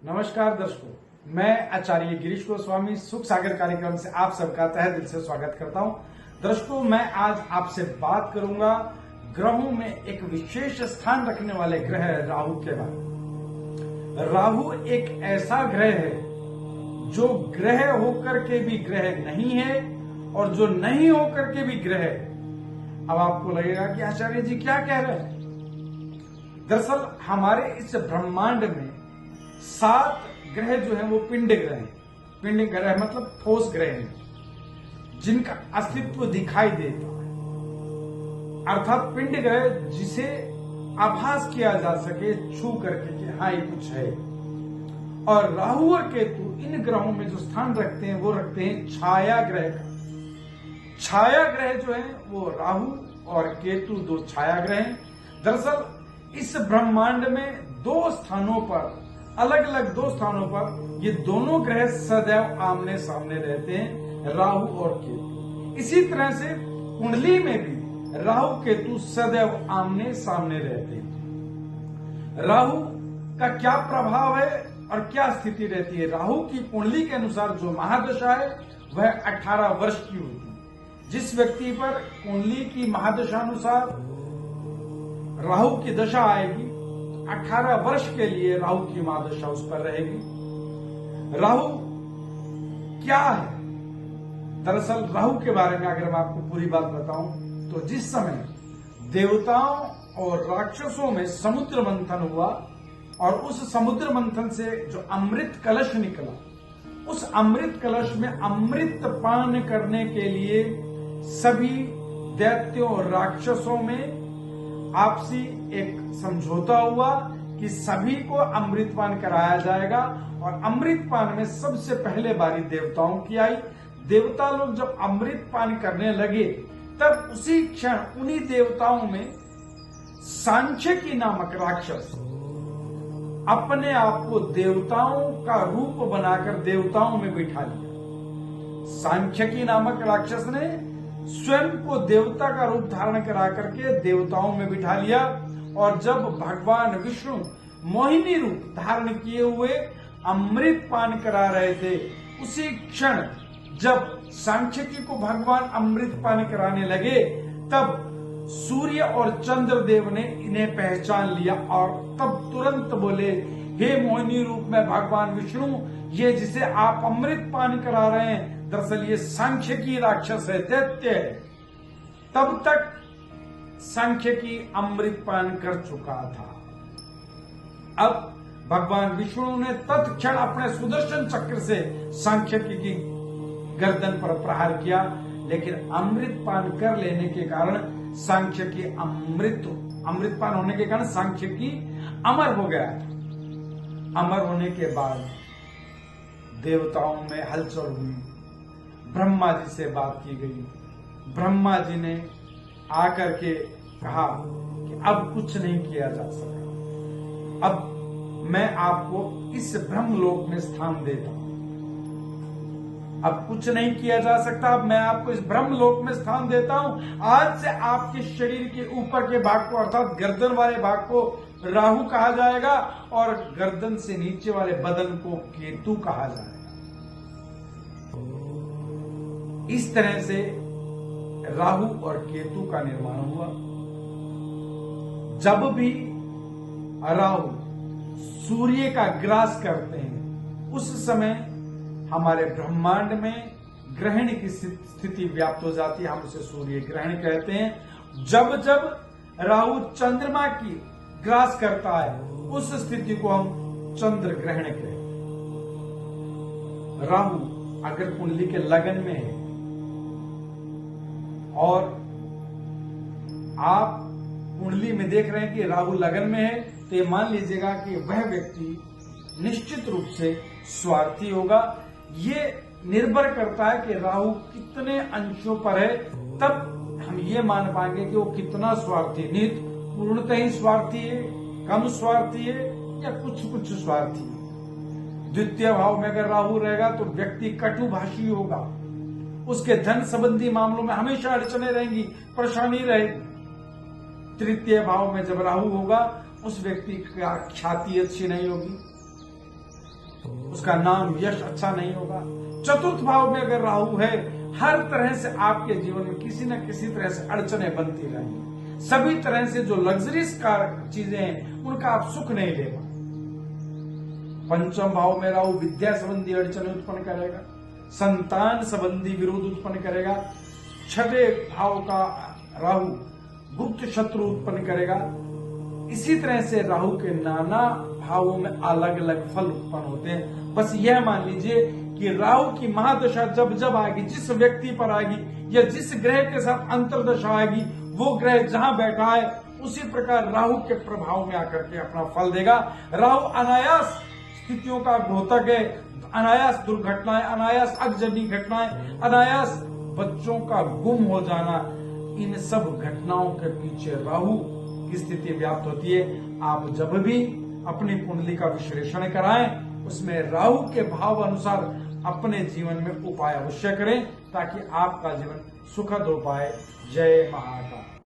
नमस्कार दर्शकों, मैं आचार्य गिरीश गोस्वामी सुख सागर कार्यक्रम से आप सबका तहे दिल से स्वागत करता हूं। दर्शकों, मैं आज आपसे बात करूंगा ग्रहों में एक विशेष स्थान रखने वाले ग्रह राहु के बारे में। राहु एक ऐसा ग्रह है जो ग्रह होकर के भी ग्रह नहीं है और जो नहीं होकर के भी ग्रह है। अब आपको लगेगा कि आचार्य जी क्या कह रहे हैं। दरअसल हमारे इस ब्रह्मांड में 7 ग्रह जो हैं वो पिंड ग्रह हैं। पिंड ग्रह मतलब ठोस ग्रह हैं, जिनका अस्तित्व दिखाई देता है, अर्थात पिंड ग्रह जिसे आभास किया जा सके छू करके कि हाँ ये कुछ है। और राहु और केतु इन ग्रहों में जो स्थान रखते हैं वो रखते हैं छाया ग्रह का। छाया ग्रह जो है वो राहु और केतु 2 छाया ग्रह हैं। दरअसल इस ब्रह्मांड में 2 स्थानों पर, अलग अलग 2 स्थानों पर ये दोनों ग्रह सदैव आमने सामने रहते हैं, राहु और केतु। इसी तरह से कुंडली में भी राहु केतु सदैव आमने सामने रहते हैं। राहु का क्या प्रभाव है और क्या स्थिति रहती है। राहु की कुंडली के अनुसार जो महादशा है वह 18 वर्ष की होती है। जिस व्यक्ति पर कुंडली की महादशा अनुसार राहु की दशा आएगी, 18 वर्ष के लिए राहु की महादशा उस पर रहेगी। राहु क्या है? दरअसल राहु के बारे में अगर मैं आपको पूरी बात बताऊं तो जिस समय देवताओं और राक्षसों में समुद्र मंथन हुआ और उस समुद्र मंथन से जो अमृत कलश निकला, उस अमृत कलश में अमृत पान करने के लिए सभी दैत्यों और राक्षसों में आपसी एक समझौता हुआ कि सभी को अमृतपान कराया जाएगा। और अमृतपान में सबसे पहले बारी देवताओं की आई। देवता लोग जब अमृतपान करने लगे तब उसी क्षण उन्हीं देवताओं में सांख्यकी नामक राक्षस अपने आप को देवताओं का रूप बनाकर देवताओं में बिठा लिया। सांख्यकी नामक राक्षस ने स्वयं को देवता का रूप धारण करा करके देवताओं में बिठा लिया। और जब भगवान विष्णु मोहिनी रूप धारण किए हुए अमृत पान करा रहे थे, उसी क्षण जब सांख्यकी को भगवान अमृत पान कराने लगे तब सूर्य और चंद्रदेव ने इन्हें पहचान लिया और तब तुरंत बोले, हे मोहिनी रूप में भगवान विष्णु, ये जिसे आप अमृत पान करा रहे हैं दरअसल ये सांख्यकी राक्षस है, दैत्य है। तब तक सांख्यकी अमृत पान कर चुका था। अब भगवान विष्णु ने तत्क्षण अपने सुदर्शन चक्र से सांख्यकी की गर्दन पर प्रहार किया, लेकिन अमृत पान कर लेने के कारण सांख्यकी अमृत पान होने के कारण सांख्यकी अमर हो गया था। अमर होने के बाद देवताओं में हलचल हुई। ब्रह्मा जी से बात की गई। ब्रह्मा जी ने आकर के कहा कि अब कुछ नहीं किया जा सकता, अब मैं आपको इस ब्रह्मलोक में स्थान देता हूं। अब कुछ नहीं किया जा सकता, अब मैं आपको इस ब्रह्मलोक में स्थान देता हूं। आज से आपके शरीर के ऊपर के भाग को अर्थात गर्दन वाले भाग को राहु कहा जाएगा और गर्दन से नीचे वाले बदन को केतु कहा जाएगा। इस तरह से राहु और केतु का निर्माण हुआ। जब भी राहु सूर्य का ग्रास करते हैं उस समय हमारे ब्रह्मांड में ग्रहण की स्थिति व्याप्त हो जाती है। हम उसे सूर्य ग्रहण कहते हैं। जब जब राहु चंद्रमा की ग्रास करता है उस स्थिति को हम चंद्र ग्रहण कहते हैं। राहु अगर कुंडली के लगन में है और आप कुंडली में देख रहे हैं कि राहु लगन में है, तो ये मान लीजिएगा कि वह व्यक्ति निश्चित रूप से स्वार्थी होगा। ये निर्भर करता है कि राहु कितने अंशों पर है, तब हम ये मान पाएंगे कि वो कितना स्वार्थी। नहीं पूर्णतः ही स्वार्थी है, कम स्वार्थी है या कुछ कुछ स्वार्थी है। द्वितीय भाव में अगर राहु रहेगा तो व्यक्ति कटुभाषी होगा, उसके धन संबंधी मामलों में हमेशा अड़चने रहेंगी, परेशानी रहेगी। तृतीय भाव में जब राहु होगा उस व्यक्ति की ख्याति अच्छी नहीं होगी। उसका नाम यश अच्छा नहीं होगा। चतुर्थ भाव में अगर राहु है, हर तरह से आपके जीवन में किसी न किसी तरह से अड़चनें बनती रहेंगी। सभी तरह से जो लग्जरीज कार चीजें हैं उनका आप सुख नहीं ले पाएंगे। पंचम भाव में राहु विद्या संबंधी अड़चनें उत्पन्न करेगा, संतान संबंधी विरोध उत्पन्न करेगा। छठे भाव का राहु गुप्त शत्रु उत्पन्न करेगा। इसी तरह से राहु के नाना भावों में अलग अलग फल उत्पन्न होते हैं। बस यह मान लीजिए कि राहु की महादशा जब जब आएगी, जिस व्यक्ति पर आएगी या जिस ग्रह के साथ अंतर्दशा आएगी, वो ग्रह जहां बैठा है उसी प्रकार राहु के प्रभाव में आकर के अपना फल देगा। राहु अनायास स्थितियों का घोतक है, अनायास दुर्घटनाएं, अनायास अग्जनी घटनाएं, अनायास बच्चों का गुम हो जाना, इन सब घटनाओं के पीछे राहु की स्थिति व्याप्त होती है। आप जब भी अपनी कुंडली का विश्लेषण कराएं, उसमें राहु के भाव अनुसार अपने जीवन में उपाय अवश्य करें ताकि आपका जीवन सुखद हो पाए। जय महाकाल।